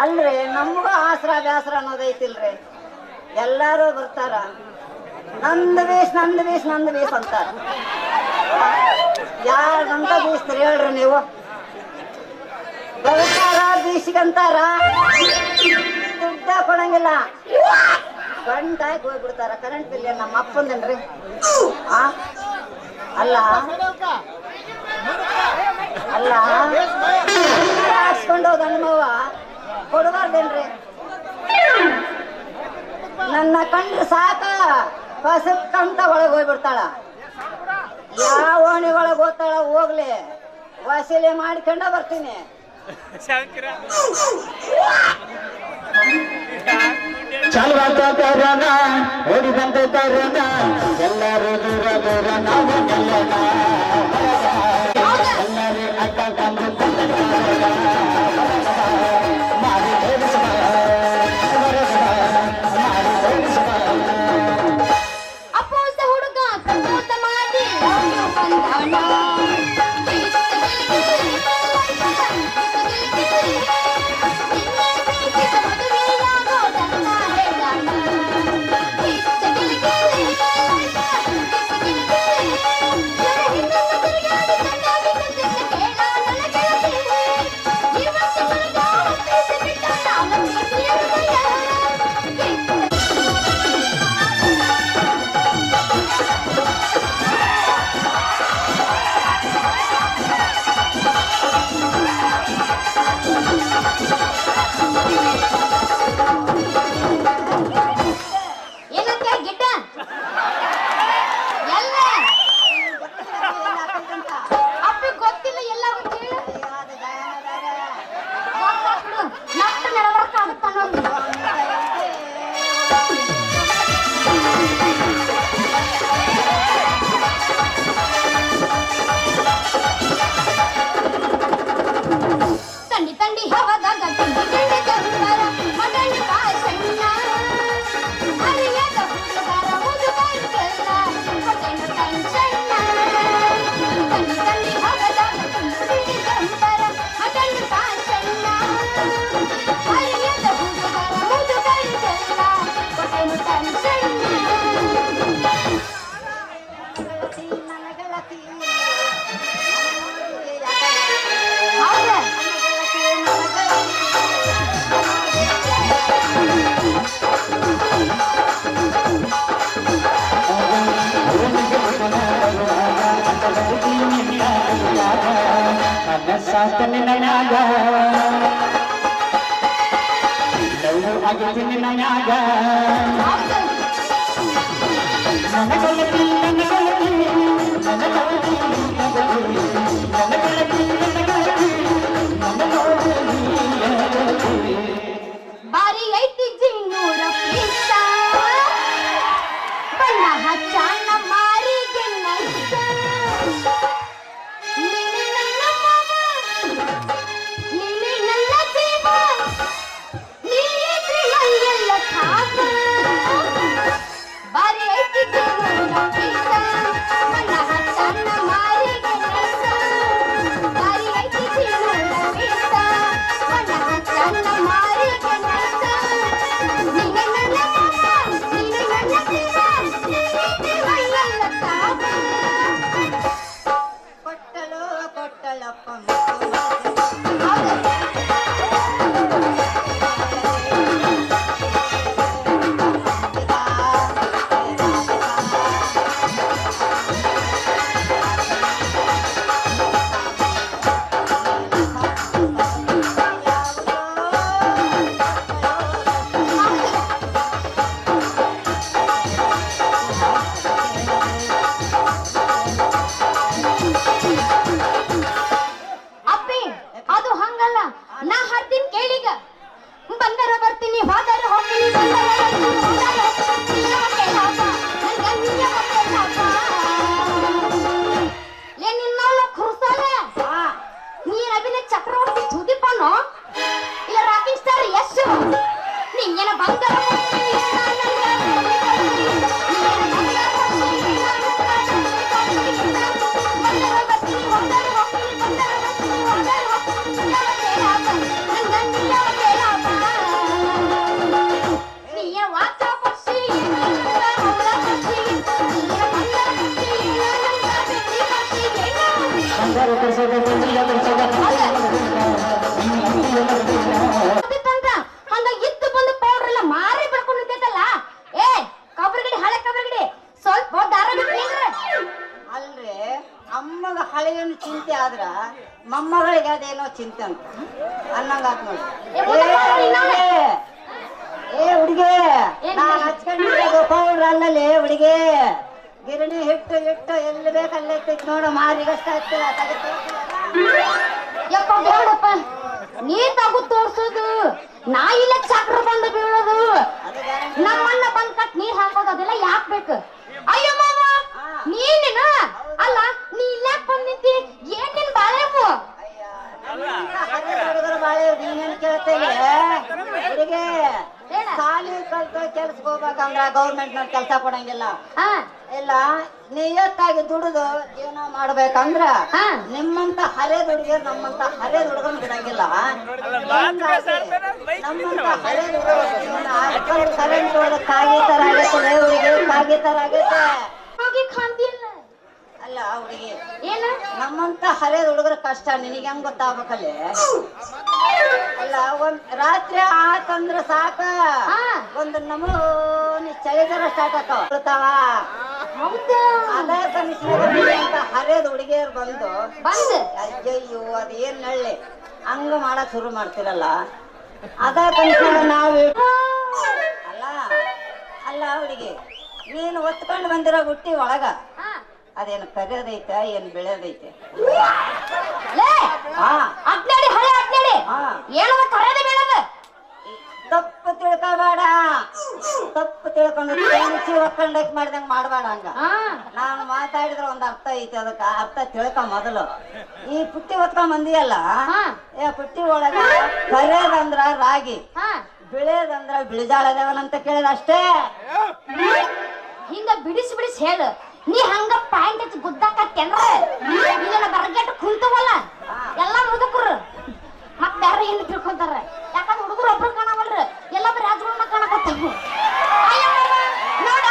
ಅಲ್ರಿ ನಮಗೂ ಆಸರ ಬ್ಯಾಸರ ಅನ್ನೋದೈತಿಲ್ರಿ. ಎಲ್ಲಾರು ಬರ್ತಾರ, ನಂದು ಬೀಸ್ ನಂದು ಬೀಸ್ ನಂದು ಬೀಸ್ ಅಂತಾರ. ಯಾರಂತ ಬೀಸ್ತೀರಿ ಹೇಳ್ರಿ ನೀವು? ಬರ್ತಾರ ಬೀಸಿಗಂತಾರ, ದುಡ್ಡ ಕೊಡಂಗಿಲ್ಲ, ಗಂಟಾಗಿ ಹೋಗ್ಬಿಡ್ತಾರ. ಕರೆಂಟ್ ಬಿಲ್ ನಮ್ಮ ಅಪ್ಪಂದೇನ್ರಿ? ಅಲ್ಲ ಅಲ್ಲ ಹಾಕ್ಸ್ಕೊಂಡು ಹೋದ ಅನುಭವ ಕೊಡಬಾರ್ದೇನ್ರಿ? ನನ್ನ ಕಂಡ್ರೆ ಸಾಕ ಕಸಕ್ಕಂತ ಒಳಗೆ ಹೋಗ್ಬಿಡ್ತಾಳ. ಯಾವ ಓಣಿ ಒಳಗೆ ಹೋಗ್ತಾಳ ಹೋಗ್ಲಿ, ವಸೂಲಿ ಮಾಡ್ಕೊಂಡ ಬರ್ತೀನಿ. ಚಲವಾತ ತರೋಣ, ಓಡಿದಂತೆ ತರೋಣ, ಎಲ್ಲರೂ ದೂರ ದೂರ ನಾವು ಎಲ್ಲರೂ ಅಕ್ಕ ತಂದು ಮಾಡಿ ಅಪ್ಪೋಸ ಹುಡುಗ ಸಂತೋಷ ಮಾಡಿ ಬಂದಾಣ. ಸಾತನಾಗ ಲವ್ ಆಗಿದ್ದೀನಿ ನಾಯಾಗ ನನಗೊಲತಿ ನನಗೊಲತಿ ನನಗೊಲತಿ ನನಗೊಲತಿ ನನಗೊಲತಿ ಬಾರಿ ಐತಿ ಜಿನ್ನೂರ ಪೀಸ ಬಣ್ಣ ಹಚ್ಚಾನ ಮಾರಿಗೆ ನೈಸ. ನೀನೆ ನನ್ನ ಮಾವ, ನೀನೆ ನನ್ನ ಜೀವ, ನೀಯಿದ್ರೆ ನಂಗೆಲ್ಲ ಖಾಸ. ಬಾರಿ ಐತಿ ಜಿನ್ನೂರ ಪೀಸ ಬಣ್ಣ ಹಚ್ಚಾನ ಮಾರಿಗೆ ನೈಸ. ಬಾರಿ ಐತಿ ಜಿನ್ನೂರ ಪೀಸ ಬಣ್ಣ ಹಚ್ಚಾನ ಮಾರಿಗೆ ನೈಸ. ನೀನೆ ನನ್ನ ಮಾವ, ನೀನೆ ನನ್ನ ಜೀವ, ನೀಯಿದ್ರೆ ನಂಗೆಲ್ಲ ಖಾಸ. ಕೊಟ್ಟಳು ಕೊಟ್ಟಳಪ್ಪ ಅಪ್ಪಿ ಅದು ಹಂಗಲ್ಲ, ನಾ ಹಾಡ್ತೀನಿ ಕೇಳೀಗ. ಬಂದರ ಬರ್ತೀನಿ, ಹೋದರ ಹೋಗ್ತೀನಿ, ಬಂದರ ಬರ್ತೀನಿ, ಹೋದರ ಹೋಗ್ತೀನಿ, ನಿಯಮ ಕೇಳಪ್ಪ, ನಂಗ ನಿಯಮ ಕೇಳಪ್ಪ. ಲೇ ನಿನ್ನವಳು ಖುರ್ಸಾಲೆ, ನೀನ್ ಅಭಿನಯ ಚಕ್ರವರ್ತಿ ಸುದೀಪನೋ ಇಲ್ಲ ರಾಕಿಂಗ್ ಸ್ಟಾರ್ ಯಶ್? ನಿಂಗೇನ ಬಂಗಾರ ಕೊಡ್ತೀನಿ, ನಂಗ ಬೆಳ್ಳಿ ಕೊಡ್ತೀನಿ, ನಿಂಗೇನ ಬಂಗಾರ ಕೊಡ್ತೀನಿ, ನಂಗ ಬೆಳ್ಳಿ ಕೊಡ್ತೀನಿ. ಬಂದರ ಬರ್ತೀನಿ, ಹೋದರ ಹೋಗ್ತೀನಿ, ಬಂದರ ಬರ್ತೀನಿ, ಹೋದರ ಹೋಗ್ತೀನಿ, ನಿಯಮ ಕೇಳಪ್ಪ, ನಂಗ ನಿಯಮ ಕೇಳಪ್ಪ. ಅನ್ನಂಗಾತ್ ನೋಡಿ. ಏ, ಮುಂದೆ ಬಾ, ಇನ್ನೊಮ್ಮೆ. ಏ ಹುಡುಗಿ, ಏನ್ ನಾನ್ ಹಚ್ಕೊಂಡಿರೋದು ಪೌಡ್ರ್ ಅಲ್ಲಲ್ಲಿ ಹುಡುಗಿ. ಗಿರಣಿ ಹಿಟ್ಟು ಎಲ್ಲಿ ಬೇಕಲ್ಲಿ ಎತ್ತಿತ್ ನೋಡು, ಮಾರಿಗಷ್ಟ ಆಗ್ತಿಲ್ಲ. ಯಪ್ಪ ಬೇಡಪ್ಪ, ನೀ ತಗು ತೋರ್ಸೋದು, ನಾ ಇಲ್ಲ ಚಕ್ರ ಬಂದು ಬೀಳೋದು, ನಮ್ಮನ್ನ ಬಂದ್ ಕಟ್ ನೀರ್ ಹಾಕೋದು ಅದೆಲ್ಲ ಯಾಕ್ ಬೇಕು? ಅಯ್ಯೋ ಮಾವ, ನೀನೇನ ಅಲ್ಲ, ನೀ ಇಲ್ಲ ಬಂದ್ ನಿಂತಿ, ಏನ್ ನಿನ್ ಬಾಳೆವು? ಹುಡುಗರು ಬಾಳೆ ನೀನೇನ್ ಕೇಳ್ತೇವೆ ಹುಡುಗಿ. ಹೇಳ. ಸಾಲಿ ಕಲ್ತು ಕೆಲ್ಸಕ್ಕೆ ಹೋಗ್ಬೇಕಂದ್ರ ಗೌರ್ಮೆಂಟ್ ನವ್ರು ಕೆಲ್ಸ ಕೊಡಂಗಿಲ್ಲ. ಹಾ ಇಲ್ಲ ನಿಯತ್ತಾಗಿ ದುಡಿದು ಜೀವನ ಮಾಡ್ಬೇಕಂದ್ರ ಹಾ. ನಿಮ್ಮಂತ ಹರೇದ್ ಹುಡುಗಿಯರು ನಮ್ಮಂತ ಹರೇದ್ ಹುಡುಗನ್ ಬಿಡಂಗಿಲ್ಲ. ನಮ್ಮಂತ ಹರೇದ್ ಹುಡುಗರ ಜೀವನ ಕರೆಂಟ್ ಹೋದ ಕಾಗಿ ತರ ಆಗೈತೆ ಹುಡುಗಿ, ಕಾಗಿ ತರ ಆಗೈತೆ. ಹೋಗಿ ಖಾಂದಿಲ್ಲ ಅಲ್ಲ ಹುಡುಗಿ, ಏನ ನಮ್ಮಂತ ಹರೇದ್ ಹುಡುಗರ ಕಷ್ಟ ನಿನಗೆ ಹೆಂಗ್ ಗೊತ್ತಾಗ್ಬೇಕಲ್ಲಿ? ಅಲ್ಲ ರಾತ್ರಿ ಆತಂದ್ರ ಸಾಕ, ಹಾ. ಒಂದು ನಮೂನಿ ಚಳಿಗಾಲ ಸ್ಟಾರ್ಟ್ ಆತಾವ. ಹೌದಾ? ಅದೇ ಕನಿಷ್ಠ ಹರೇದ್ ಹುಡುಗಿಯರು ಬಂದು ಬಂದ್ ಅಯ್ಯಯ್ಯೋ ಅದೇನ್ ನಳ್ಳಿ ಹಂಗ ಮಾಡಕ್ ಶುರು ಮಾಡ್ತಿರಲ್ಲ. ಅದ ಕನಿಷ್ಠ ನಾವು ಅಲ್ಲ ಅಲ್ಲ ಹುಡುಗಿ, ನೀನು ಒತ್ಕೊಂಡು ಬಂದಿರೋ ಬುಟ್ಟಿ ಒಳಗ ಹಾ. ಅದೇನು ಕರಿಯೋದೈತೆ ಏನ್ ಬೆಳೆಯೋದೈತೆ? ಲೇ, ಹಾ ಅಡ್ನಾಡಿ ಹಳೆ ಅಡ್ನಾಡಿ ಹಾ. ಏನದ ಕರೆದ ಬೇಡದ? ತಪ್ಪು ತಿಳ್ಕೊಬೇಡ, ತಪ್ಪು ತಿಳ್ಕೊಂಡು ತೇನಿಸಿ ಒಕ್ಕಂಡಕ್ ಮಾಡ್ದಂಗ ಮಾಡ್ಬೇಡ. ಹಂಗ ಹಾ ನಾನು ಮಾತಾಡಿದ್ರೆ ಒಂದ್ ಅರ್ಥ ಐತಿ, ಅದಕ್ಕ ಅರ್ಥ ತಿಳ್ಕ ಮೊದಲು. ಈ ಪುಟ್ಟಿ ಹೊತ್ಕೊಂಡ್ ಬಂದಿಯಲ್ಲ, ಹಾ. ಏ ಪುಟ್ಟಿ ಒಳಗ ಕರಿಯೋದಂದ್ರ ರಾಗಿ, ಹಾ. ಬಿಳಿಯೋದಂದ್ರ ಬಿಳಿಜಾಳದೇವನಂತ ಕೇಳಿದ ಅಷ್ಟೇ. ಹಿಂಗ ಬಿಡಿಸಿ ಬಿಡಿಸಿ ಹೇಳು, ನೀ ಹಂಗ ಪಾಯಿಂಟ್ ಹಚ್ಚಿ ಗುದ್ದಾಕತ್ತೇನ್ರ? ಇದನ್ನ ಬರಗೆಟ್ಟು ಕುಂತವಲ್ಲ ಎಲ್ಲ ಮುದುಕರು ಮತ್ ಬೇರೆ ಹಿಂದ್ ತಿಳ್ಕೊಂತಾರ. ಯಾಕಂದ್ರೆ ಹುಡುಗರು ಒಬ್ರು ಕಾಣವಲ್ರ, ಎಲ್ಲ ರಾಜಗಳನ್ನ ಕಾಣಕತ್ತಾವ. ನೋಡ,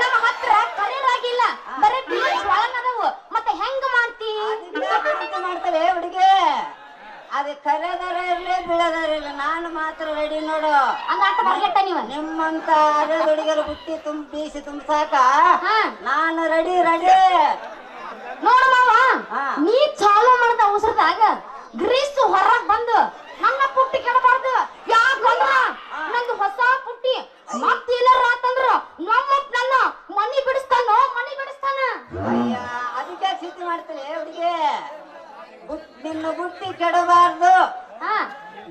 ನಮ್ಮ ಹತ್ರ ಕರಿಯರಾಗಿಲ್ಲ, ಬರೀ ಬೀಚ್ ಒಳಗದವು, ಮತ್ತೆ ಹೆಂಗ ಮಾಡ್ತಿ? ಮಾಡ್ತಾರೆ ಹುಡುಗಿ. ಅದೇ ಕರೆದಾರ ಇರ್ಲಿ ಬೀಳದಾರ ಇರ್ಲಿ, ನಾನು ಮಾತ್ರ ರೆಡಿ ನೋಡು. ಹಂಗ ಆಟ ಬರಗೆಟ್ಟ ನೀವ ನಿಮ್ಮಂತ ಅರೆ ಹುಡುಗರು ಬುಟ್ಟಿ ಬೀಸಿ ತುಂಬಸಾಕ ಹಾ. ನಾನು ರೆಡಿ. ನೋಡು ಮಾವ, ಹಾ. ನೀ ಚಾಲು ಮಾಡಿದ ಅವಸರದಾಗ ಗ್ರೀಸ್ ಹೊರಗ್ ಬಂದು ನನ್ನ ಪುಟ್ಟಿ ಕೆಡಬಾರ್ದು. ಯಾಕಂದ್ರ ನಂದು ಹೊಸ ಪುಟ್ಟಿ ಮತ್ತಿಲ್ಲರ ಆತಂದ್ರ ನಮ್ಮಪ್ಪ ನನ್ನ ಮನಿ ಬಿಡಿಸ್ತಾನ. ಅಯ್ಯ, ಅದಕ್ಕೆ ಸ್ಥಿತಿ ಮಾಡ್ತೀನಿ ಹುಡುಗಿ. ನಿನ್ನ ಬುಟ್ಟಿ ಕೆಡಬಾರ್ದು, ಹಾ,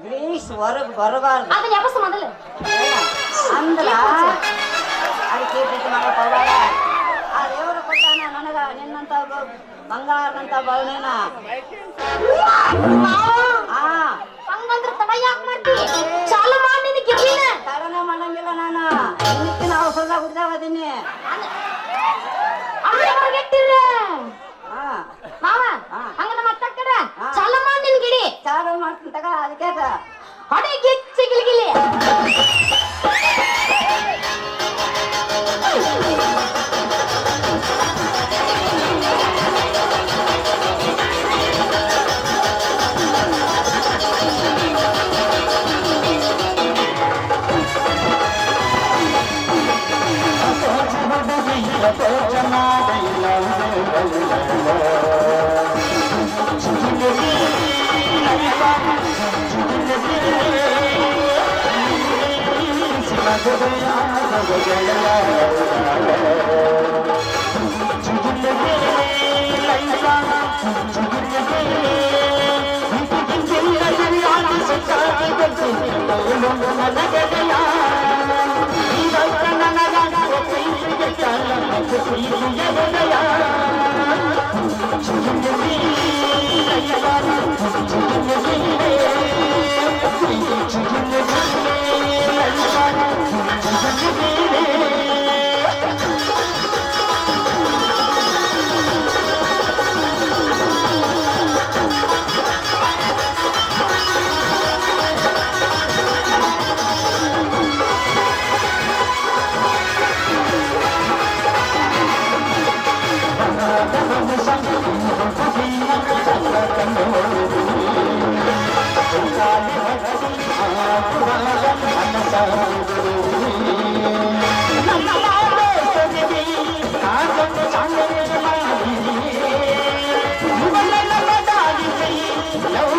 ಗ್ರೀಸ್ ಹೊರಗ್ ಬರಬಾರ್ದು ಅದನ್ನ ಯಾವಸ ಮೊದಲು ಅಂದ್ರ ಅದಕ್ಕೆ ಸ್ಥಿತಿ ಮಾಡಕ್ ಹೋಗ್ಬೇಡ. ಆ ದೇವರು ಕೊಟ್ಟಾನ ನನಗ ನಿನ್ನಂತ ಬಂಗಾರದಂತ ಬಳ್ಳಿನ. ಹಾ, ಹಂಗಂದ್ರ ತಡ ಯಾಕೆ ಮಾಡ್ತಿ? ಚಾಲು ಮಾಡಿ ನಿನ್ ಗಿರ್ಲಿನ ತಡನ ಮಾಡಂಗಿಲ್ಲ. ನಾನು ಇನ್ನಿಕ್ಕಿನ ಔಷಧ ಕುಡ್ದಾವ ಅದೀನಿ. ಅಲ್ಲ ಹೊರಗೆಟ್ಟಿರ ಹಾ, ಮಾವ, ಹಂಗ ಮತ್ತೆ ಕಡೆ ಚಾಲು ಮಾಡಿ ನಿನ್ ಗಿಡಿ ಚಾಲು ಮಾಡ್ತೀನಿ ತಗ. ಅದಕ್ಕೆ ಹೊಡಿಗೆ ಚಿಗಿಲ್ಗಿಲಿ ಲವ್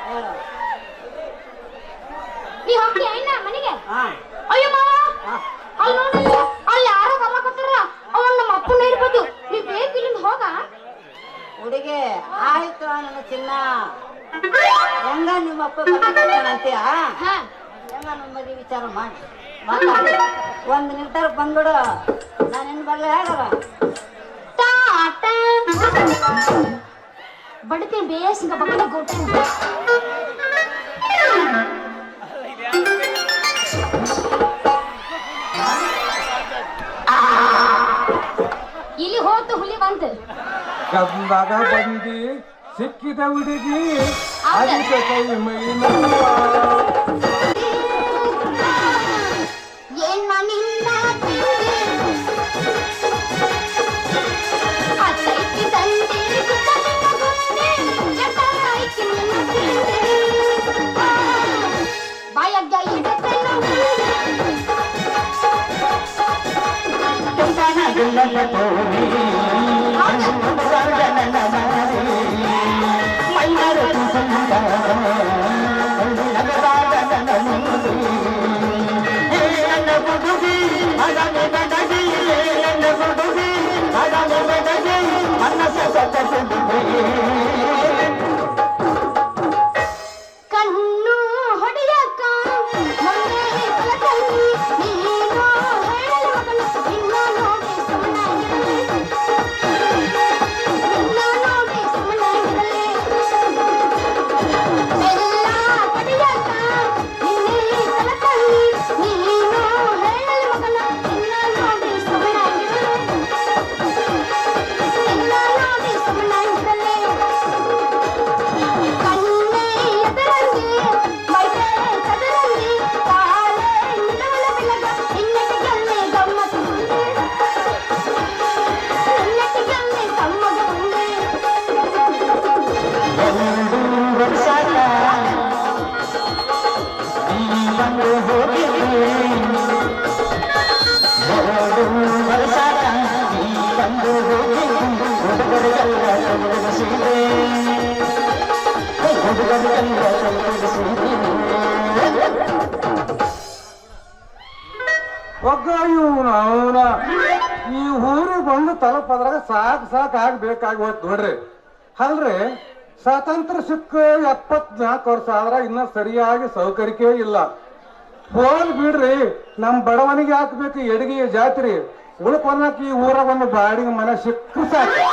ಹೇಳು. ನೀ ಹೋಗ್ತೀಯ ಇನ್ನ ಮನೆಗೆ? ಹಾ ಅಯ್ಯೋ ಮಾವ, ಹಾ. ಅಲ್ಲಿ ನೋಡಿ, ಅಲ್ಲಿ ಯಾರೋ ಬರ್ಲಕತ್ತಾರ. ಅವನ್ ನಮ್ಮ ಅಪ್ಪನ ಇರ್ಬೋದು. ನೀ ಬೇಗ ಇಲ್ಲಿಂದ ಹೋಗ. ಹುಡುಗಿ ಆಯ್ತು ನನ್ನ ಚಿನ್ನ. ಹೆಂಗ ನಿಮ್ಮ ಅಪ್ಪ ಅಂತೀಯ? ಹಾ, ಹೆಂಗ ನಮ್ಮ ಮದುವೆ ವಿಚಾರ ಮಾಡಿ ಮಾತಾಡಿ ಒಂದು ನಿರ್ಧಾರಕ್ಕೆ ಬಂದ್ಬಿಡು. ನಾನು ಇನ್ನು ಬರ್ಲ ಯಾರ ಟಾಟ. ಬಡತಿ ಬೇಸಿಂಗ ಬಕ್ಕದ ಗೋಟ. ಇಲ್ಲಿ ಹೋತು ಹುಲಿ ಬಂತು. ಗಂದಾಗ ಬಂದಿ ಸಿಕ್ಕಿದ ಹುಡುಗಿ ಅದಕ್ಕೆ ಕೈ ಮೈನ ಏನ್ ನಿನ್ನ ಅತ್ತೈತಿ ತಂದೆ ಬಾಯಗ್ಗ ಇಡುತ್ತೇನೋ ಕಣ್ಣು ಹೊಡೆಯಕ್ಕ ಮೊನ್ನೆ ಕಲಕಲ್ಲಿ ನೀನು ಹೇಳಲು ಮಗನ ಇನ್ನ ನೋಡಿ ಸುಮ್ಮನಾಗಿರಲಿ. ಇನ್ನ ನೋಡಿ ಸುಮ್ಮನಾಗಿರಲಿ. ಎಲ್ಲ ಹೊಡೆಯಕ್ಕ ನಿನ್ನೆ ಕಲಕಲ್ಲಿ ನೀನು ಹೇಳಲು ಮಗನ ಇನ್ನ ನೋಡಿ ಸುಮ್ಮನಾಗಿರಲಿ. ಇನ್ನ ನೋಡಿ ಸುಮ್ಮನಾಗಿರಲಿ. ಕಣ್ಣೇ ಎದರಂಗಿ ಮೈದೇ ಕದರಂಗಿ ಕಾಲೇ ನಿಲವಲ ಬೆಳಗ ಇನ್ನಟಿಗೆಲ್ಲೇ ಗಮ್ಮತ್ತು ಉಂಡೆ. ಇನ್ನಟಿಗೆಲ್ಲೇ ಕಮ್ಮಗ ಉಂಡೆ. ಒಗ್ಗ ಇವನು ಅವನ ಈ ಊರಿಗೆ ಬಂದು ತಲುಪದ್ರಾಗ ಸಾಕು ಆಗ್ಬೇಕಾಗಿ ಹೋಯ್ತು ನೋಡ್ರಿ. ಅಲ್ರಿ ಸ್ವಾತಂತ್ರ್ಯ ಸಿಕ್ಕ 74 ವರ್ಷ ಆದ್ರ ಇನ್ನ ಸರಿಯಾಗಿ ಸೌಕರ್ಯ ಇಲ್ಲ. ಹೋಲ್ ಬಿಡ್ರಿ, ನಮ್ ಬಡವನಿಗೆ ಹಾಕ್ಬೇಕು ಎಡಗಿ ಜಾತ್ರಿ ಉಳ್ಕೊಳಕ್ ಈ ಊರಾಗ ಒಂದು ಬಾಡಿಗೆ ಮನೆ ಸಿಕ್ಕ ಸಾಕು.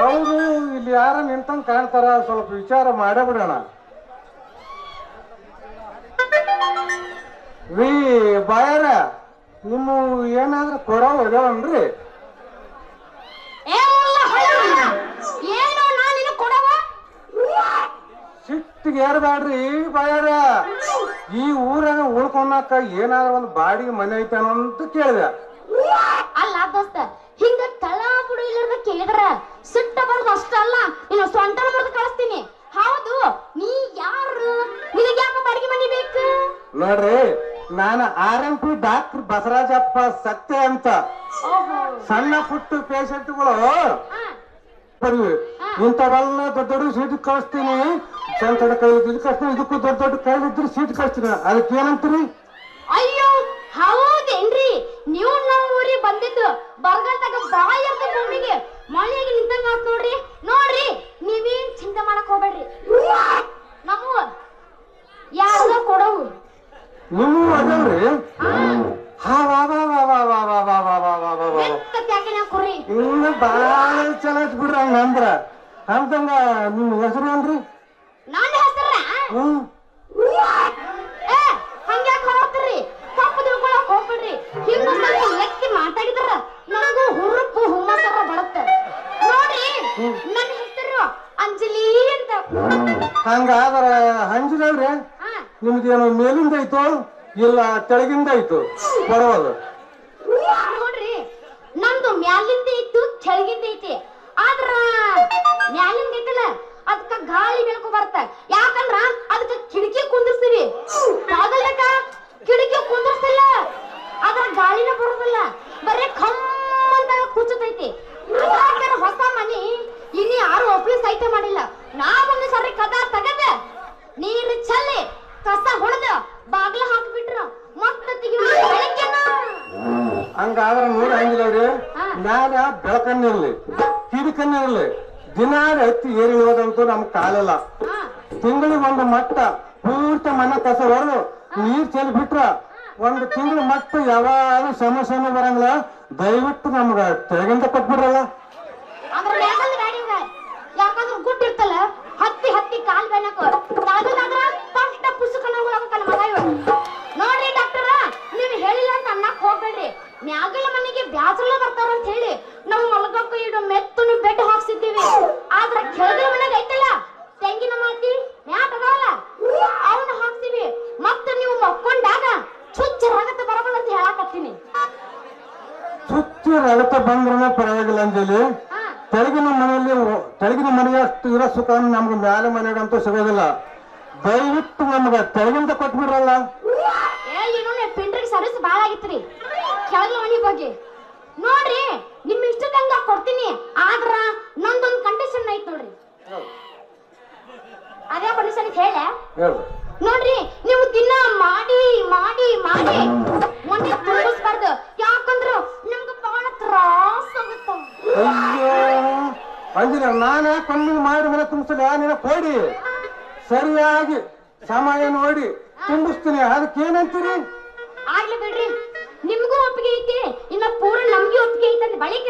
ಹೌದು, ಇಲ್ಲಿ ಯಾರ ನಿಂತಂಗ್ ಕಾಣ್ತಾರ, ಸ್ವಲ್ಪ ವಿಚಾರ ಮಾಡೇ ಬಿಡೋಣ. ರೀ ಬಾಯಾರ, ನಿಮ್ಮ ಏನಾದ್ರೂ ಕೊಡೋ ಇದಾವನ್ರಿ? ಏನೋ ನಾನು ನಿನಗೆ ಕೊಡವ? ಸಿಟ್ಟಿಗೆ ಏರ್ಬ್ಯಾಡ್ರಿ ಬಾಯಾರ. ಈ ಊರಾಗ ಉಳ್ಕೊಳಕ ಏನಾದ್ರ ಒಂದು ಬಾಡಿಗೆ ಮನೆ ಐತೇನಂತ ಕೇಳಿದೆ. ಅಲ್ಲ ದೋಸ್ತ, ಹಿಂಗ ತಳ ಬುಡು ಇಲ್ಲದ ಕೇಳಿದ್ರ ಸಿಟ್ಟ ಬರೋದು ಅಷ್ಟಲ್ಲ, ಇನ್ನು ಸೊಂಟನ ಮುರಿದು ಕಳಿಸ್ತೀನಿ. ಹೌದು, ನೀ ಯಾರು ಸತ್ಯ ಅಂತ ಓಹೋ ಸಣ್ಣ ಪುಟ್ಟ ಪೇಷಂಟ್ಗಳು ಹಾ ಬರ್ವಿ ಇಂಥವೆಲ್ಲ ದೊಡ್ಡ ದೊಡ್ಡ ಸೀಟ್ ಕಳಿಸ್ತೀನಿ ಸಣ್ಣ ಸಣ್ಣ ಕೈ ಇದು ಕಳಿಸ್ತೀನಿ ಇದಕ್ಕೂ ದೊಡ್ಡ ದೊಡ್ಡ ಕೈಲಿದ್ರೆ ಸೀಟ್ ಕಳಿಸ್ತೀನಿ ಅದಕ್ಕೆ ಏನಂತೀರಿ ಅಯ್ಯೋ ಹೌದೇನ್ರಿ ನೀವು ನಮ್ಮ ಊರಿಗೆ ಬಂದಿದ್ದು ಬರಗಾಲದಾಗ ಬಾಯಿ ಇರ್ತ ಭೂಮಿಗೆ ಮಳೆಯಾಗಿ ನಿಂತಂಗ ಆತ್ ನೋಡ್ರಿ ನೋಡ್ರಿ ನೀವೇನ್ ಚಿಂತೆ ಮಾಡಕ್ ಹೋಗ್ಬೇಡ್ರಿ ನಮ್ಮ ಯಾರ್ದೋ ಕೊಡವು ನೀವು ಅದಲ್ರಿ ಹಾ ವಾ ವಾ ವಾ ವಾ ವಾ ವಾ ವಾ ವಾ ವಾ ವಾ ವಾ ವಾ ಯಾಕೆ ನಾವು ಕುರಿ ಇನ್ನು ಬಾಳ ಚೆನ್ನಾಗಿ ಬಿಡ್ರಿ ಹಂಗಂದ್ರ ಅಂತಂಗ ನಿಮ್ಮ ಹೆಸರು ಏನ್ರಿ ನನ್ನ ಹೆಸರ ಹ್ಮ್ ಏ ಹಂಗ್ಯಾಕ್ ಹೋಗ್ತೀರಿ ತಪ್ಪು ತಿಳ್ಕೊಳಕ್ ಹೋಗ್ಬೇಡ್ರಿ ಹಿಂಗ ಸ್ವಲ್ಪ ಎತ್ತಿ ಮಾತಾಡಿದ್ರ ನನಗೂ ಹುರುಪು ಹುಮ್ಮಸರ ಬರುತ್ತೆ ನೋಡ್ರಿ ನನ್ನ ಹೆಸರು ಅಂಜಲಿ ಅಂತ ಹಂಗಾದ್ರ ಹಂಜಿನವ್ರಿ ಹಾ ನಿಮ್ದೇನು ಮೇಲಿಂದ ಐತೋ ಇಲ್ಲ ಕೆಳಗಿಂದ ಐತು ಬಡವದು ನೋಡ್ರಿ ನಮ್ದು ಮ್ಯಾಲಿಂದ ಇತ್ತು ಕೆಳಗಿಂದ ಐತಿ ಆದ್ರ ಮ್ಯಾಲಿಂದ ಐತಲ್ಲ ಅದಕ್ಕ ಗಾಳಿ ಬೆಳಕು ಬರ್ತ ಯಾಕಂದ್ರ ಅದಕ್ಕ ಕಿಟಕಿ ಕುಂದಿರ್ತೀವಿ ಯಾವ್ದಲ್ಲಕ್ಕ ಕಿಟಕಿ ಕುಂದಿರ್ತಿಲ್ಲ ಅದ್ರ ಗಾಳಿನ ಬರೋದಿಲ್ಲ ಬರೇ ಖಮ್ ಅಂತ ಕುಚ್ಚತೈತಿ ಅದ್ರಾಗ ಹೊಸ ಮನಿ ಇನ್ನು ಯಾರು ಒಪ್ಲಿ ಸಹಿತ ಮಾಡಿಲ್ಲ ನಾವೊಂದು ಸರಿ ಕದ ತಗದ ನೀರು ಚಲ್ಲಿ ಕಸ ಹೊಡೆದ ಬಾಗ್ಲ ಹಾಕ್ಬಿಟ್ರ ಮತ್ತ ಬೆಳಗ್ಗೆನ ಹಂಗಾದ್ರ ನೋಡಿ ಹಂಗಿಲ್ಲವ್ರಿ ಮ್ಯಾಲ ಬೆಳಕನ್ನಿರ್ಲಿ ಕಿಡಿಕನ್ನಿರ್ಲಿ ದಿನ ಎತ್ತಿ ಏರಿ ಹೋದಂತೂ ನಮ್ಗ್ ಕಾಲಿಲ್ಲ ತಿಂಗಳಿಗೆ ಒಂದು ಮಟ್ಟ ಪೂರ್ತಿ ಮನೆ ಕಸ ಹೊಡೆದು ನೀರ್ ಚೆಲ್ಲಿ ಬಿಟ್ರ ಒಂದು ತಿಂಗಳ ಮಟ್ಟ ಯಾವಾಗ ಸಮಸ್ಯೆನೂ ಬರಂಗಿಲ್ಲ ದಯವಿಟ್ಟು ನಮ್ಗ ತೆಳಗಿಂದ ಕೊಟ್ಬಿಡ್ರಲ್ಲ ಅದ್ರ ಮ್ಯಾಗಲ್ ಗಾಡಿ ಯಾಕಂದ್ರ ಗುಟ್ಟಿರ್ತಲ್ಲ ಹತ್ತಿ ಹತ್ತಿ ಕಾಲ್ ಬೆನಕ ತಗದಾದ್ರ ಪಟ್ಟ ಪುಸ್ತಕನ ಹೋಗಕಲ್ಲ ಮಗ ಇವ ನೋಡ್ರಿ ಡಾಕ್ಟರ ನೀವ್ ಹೇಳಿಲ್ಲ ಅಂತ ಅನ್ನಕ್ ಹೋಗ್ಬೇಡ್ರಿ ಮ್ಯಾಗಲ ಮನೆಗೆ ಬ್ಯಾಸಲ ಬರ್ತಾರ ಅಂತ ಹೇಳಿ ನಾವು ಮಲಗಕ್ಕೂ ಇಡು ಮೆತ್ತನು ಬೆಡ್ ಹಾಕ್ಸಿದ್ದೀವಿ ಆದ್ರ ಕೆಳಗಿನ ಮನೆಗೆ ಐತಲ್ಲ ತೆಂಗಿನ ಮಾತಿ ಮ್ಯಾಟ್ ಅದಾವಲ್ಲ ಅವನ್ನ ಹಾಕ್ಸಿವಿ ಮತ್ತೆ ನೀವು ಮಕ್ಕೊಂಡಾಗ ಚುಚ್ಚ ರಗತ ಬರಬಲ್ಲ ಅಂತ ಹೇಳಾಕತ್ತೀನಿ ಸುತ್ತಿ ರಗತ ಬಂದ್ರನೇ ಪರವಾಗಿಲ್ಲ ಅಂಜಲಿ ತೆಳಗಿನ ಮನೆಗೆ ಅಷ್ಟು ಇರೋ ಸುಖ ನಮ್ಗೆ ಮ್ಯಾಲೆ ಮನೆಗಂತೂ ಸಿಗೋದಿಲ್ಲ ದಯವಿಟ್ಟು ನಮ್ಗ ತೆಳಗಿಂದ ಕೊಟ್ಬಿಡ್ರಲ್ಲ ಏನು ಪಿಂಡ್ರಿಗೆ ಸರ್ವಿಸ್ ಬಾಳ ಆಗಿತ್ರಿ ಕೆಳಗಿನ ಮನೆ ಬಗ್ಗೆ ನೋಡ್ರಿ ನಿಮ್ ಇಷ್ಟದಂಗ ಕೊಡ್ತೀನಿ ಆದ್ರ ನಂದೊಂದ್ ಕಂಡೀಷನ್ ಐತ್ ನೋಡ್ರಿ ಅದೇ ಕಂಡೀಷನ್ ಹೇಳ ಹೇಳು ನೋಡ್ರಿ ನೀವು ದಿನ ಮಾಡಿ ಮಾಡಿ ಮಾಡಿ ಮೊನ್ನೆ ತುಂಬಿಸ್ಬಾರ್ದು ಯಾಕಂದ್ರ ನಿಮ್ಗೆ ಬಹಳ ತ್ರಾಸ ಆಗುತ್ತ ಅಯ್ಯೋ ಅಂಜಿನ ನಾನೇ ಕಣ್ಣು ಮಾಡಿ ಮನೆ ತುಂಬಿಸಲಿ ನೀನ ಕೊಡಿ ಸರಿಯಾಗಿ ಸಮಯ ನೋಡಿ ತುಂಬಿಸ್ತೀನಿ ಅದಕ್ಕೇನಂತೀರಿ ಆಗ್ಲಿ ಬಿಡ್ರಿ ನಿಮ್ಗೂ ಒಪ್ಪಿಗೆ ಐತಿ ಇನ್ನ ಪೂರ ನಮ್ಗೆ ಒಪ್ಪಿಗೆ ಐತಂದ್ ಬಳಿಕ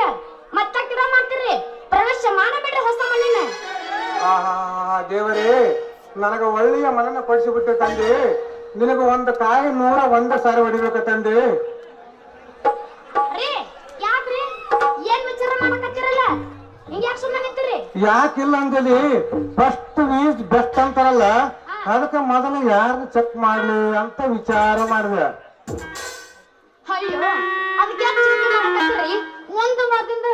ಮತ್ತ ಗಿಡ ಮಾಡ್ತೀರಿ ಪ್ರವೇಶ ಮಾಡಬೇಡ್ರಿ ಹೊಸ ಮನೆನ ದೇವರೇ ನನಗ ಒಳ್ಳೆಯ ಮನನ ಕೊಡಿಸಿಬಿಟ್ಟೆ ತಂದೆ ನಿನಗ ಒಂದು ಕಾಯಿ 101 ಸಾರಿ ಹೊಡಿಬೇಕ ತಂದೆ ರೀ ಯಾಕ್ರಿ ಏನ್ ವಿಚಾರ ಮಾಡಕತ್ತೀರಲ್ಲ ಹಿಂಗ ಯಾಕೆ ಸುಮ್ಮನೆ ನಿಂತೀರಿ ಯಾಕಿಲ್ಲ ಅಂಜಲಿ ಫಸ್ಟ್ ಈಸ್ ಬೆಸ್ಟ್ ಅಂತಾರಲ್ಲ ಅದಕ್ಕೆ ಮೊದಲು ಯಾರನ್ನ ಚೆಕ್ ಮಾಡ್ಲಿ ಅಂತ ವಿಚಾರ ಮಾಡಿದೆ ಅಯ್ಯೋ ಅದಕ್ಕೆ ಯಾಕೆ ಚಿಂತೆ ಮಾಡಕತ್ತೀರಿ ಒಂದು ವಾರದಿಂದ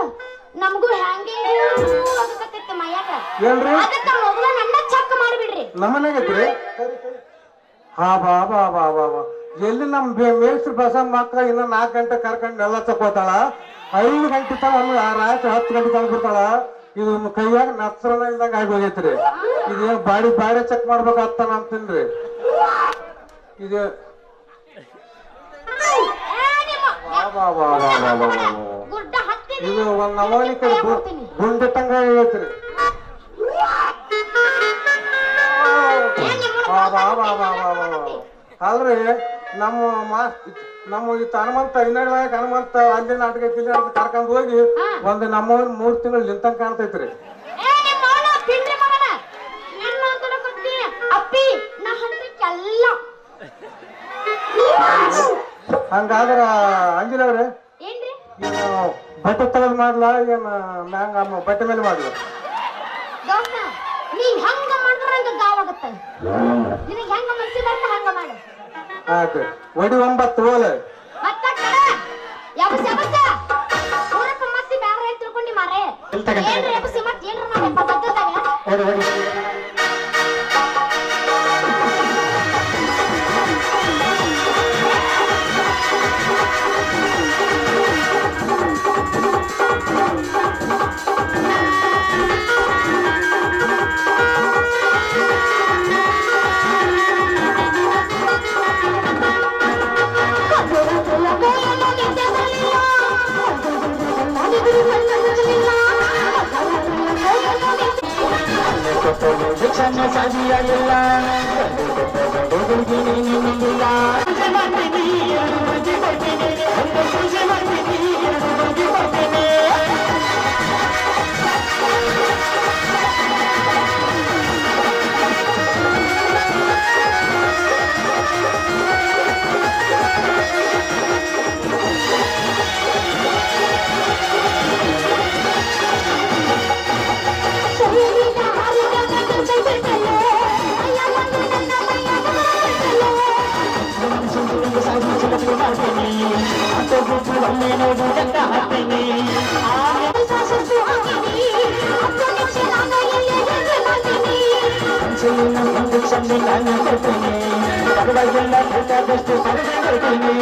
ನಮಗೂ ಹ್ಯಾಂಗಿಂಗ್ ಆಗಕತ್ತೈತೆ ಮೈಯಾಗ ಏನ್ರಿ ಅದಕ್ಕೆ ಮೊದಲ ನನ್ನ ಚೆಕ್ ಮಾಡಿಬಿಡ್ರಿ ನಮ್ಮನೆಗೈತ್ರಿ ಹಾ ಬಾ ಬಾ ಬಾ ಬಾ ಬಾ ಎಲ್ಲಿ ನಮ್ ಮೇಸ್ತ್ರಿ ಬಸಮ್ಮ ಮಕ್ಕ ಇನ್ನ 4 ಗಂಟೆ ಕರ್ಕೊಂಡು ಎಲ್ಲ ತಕೋತಾಳ 5 ಗಂಟೆ ತನ ರಾತ್ರಿ 10 ಗಂಟೆ ತನಕ ಬಿಡ್ತಾಳ ಇದು ಕೈಯಾಗ ನತ್ಸರನ ಇಲ್ದಂಗ ಆಗಿ ಹೋಗೈತ್ರಿ ಇದೇನ್ ಬಾಡಿ ಚೆಕ್ ಮಾಡ್ಬೇಕಾಗ್ತಾನ ಅಂತೀನ್ರಿ ಇದು ಗುಡ್ಡ ಹತ್ತಿ ಇದು ಒಂದ್ ನಮೂನಿ ಕಡೆ ಗುಂಡಿಟ್ಟಂಗ ಆಗೈತ್ರಿ ಅಲ್ರಿ ನಮ್ಮ ಈ ಹನುಮಂತ ಇನ್ನೊಳಗೆ ಹನುಮಂತ ಅಲ್ಲಿ ನಾಟಕ ಇಲ್ಲಿ ನಾಟಕ ಕರ್ಕೊಂಡ್ ಹೋಗಿ ಒಂದು ನಮ್ಮವ್ರ 3 ತಿಂಗಳು ನಿಂತಂಗ ಕಾಣ್ತೈತ್ರಿ ಹಂಗಾದ್ರ ಅಂಜಿನವ್ರೆ ಏನ್ರಿ ಬಟ್ಟೆ ತಗದ್ ಮಾಡ್ಲಾ ಏನ್ ಮ್ಯಾಂಗ ಬಟ್ಟೆ ಮೇಲೆ ಮಾಡ್ಲಾ ದೋಸ್ತ ನೀ ಹೆಂಗ ಮಾಡಿದ್ರ ಹಂಗ ಗಾವಾಗತ್ತ ನಿನಗೆ ಹೆಂಗ ಮನಸ್ಸಿ ಬರ್ತ ಹಂಗ ಮಾಡು ಆಯ್ತು ಒಡಿ 9 ಓಲೆ ಮತ್ತ ಕಡ ಯಾವಸ ಯಾವಸ ಊರಪ್ಪ ಮತ್ತಿ ಬ್ಯಾರೆ ತಿಳ್ಕೊಂಡಿ ಮಾರೇ ಏನ್ರಿ ಯಾವಸ ಮತ್ತ ಏನ್ರ ಮಾಡಪ್ಪ ಬದ್ದದಾಗ ಸಣ್ಣ ಸಾಧಿಯಾಗಿಲ್ಲ ಹುಡುಗಿ ನೀನಿಲ್ಲ ಪೂಜೆ ಮಾಡ್ತೀನಿ ಎರಡು ಹುಡುಗಿ ಕೊಡ್ತೀನಿ ಒಂದು ಪೂಜೆ ಮಾಡ್ತೀನಿ ಎರಡು ಹುಡುಗಿ ಕೊಡ್ತೀನಿ ನಾನು ಕೊಡ್ತೀನಿ ಪರವಾಗಿಲ್ಲ ಬೇಕಾದಷ್ಟು ಪಡೆದಿರ್ತೀನಿ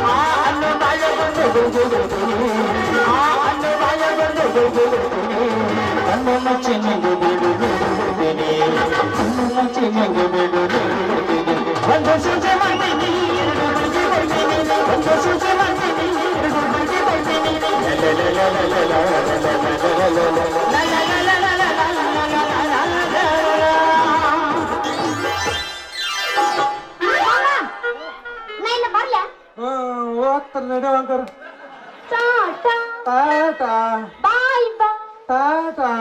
ಆ ಅನ್ನು ಬಾಯ ಬಂದು ದುಡ್ಡಿರ್ತೀನಿ ಆ ಅನ್ನು ಬಾಯ ಬಂದು ದುಡ್ಡಿರ್ತೀನಿ ಕಣ್ಣು ಮುಚ್ಚಿ ನಿಂಗೆ ಬಿಡು ಬಿಡುತ್ತೇನೆ ಕಣ್ಣು ಮುಚ್ಚಿ ನಿಂಗೆ ಬಿಡು ಬಿಡುತ್ತೇನೆ ಒಂದು ಸೂಚೆ ಮಾಡ್ತೀನಿ ಎರಡು ಹುಡುಗಿ ಕೊಡ್ತೀನಿ ಒಂದು ಸೂಚೆ ಮಾಡ್ತೀನಿ ಎರಡು ಹುಡುಗಿ ಕೊಡ್ತೀನಿ ಓದ್ತಾರೆ ನಡೆಯುವಂಕರ್ ಟಾಟಾ ಟಾಟಾ ಬಾಯ್ ಬಾಯ್ ಟಾಟಾ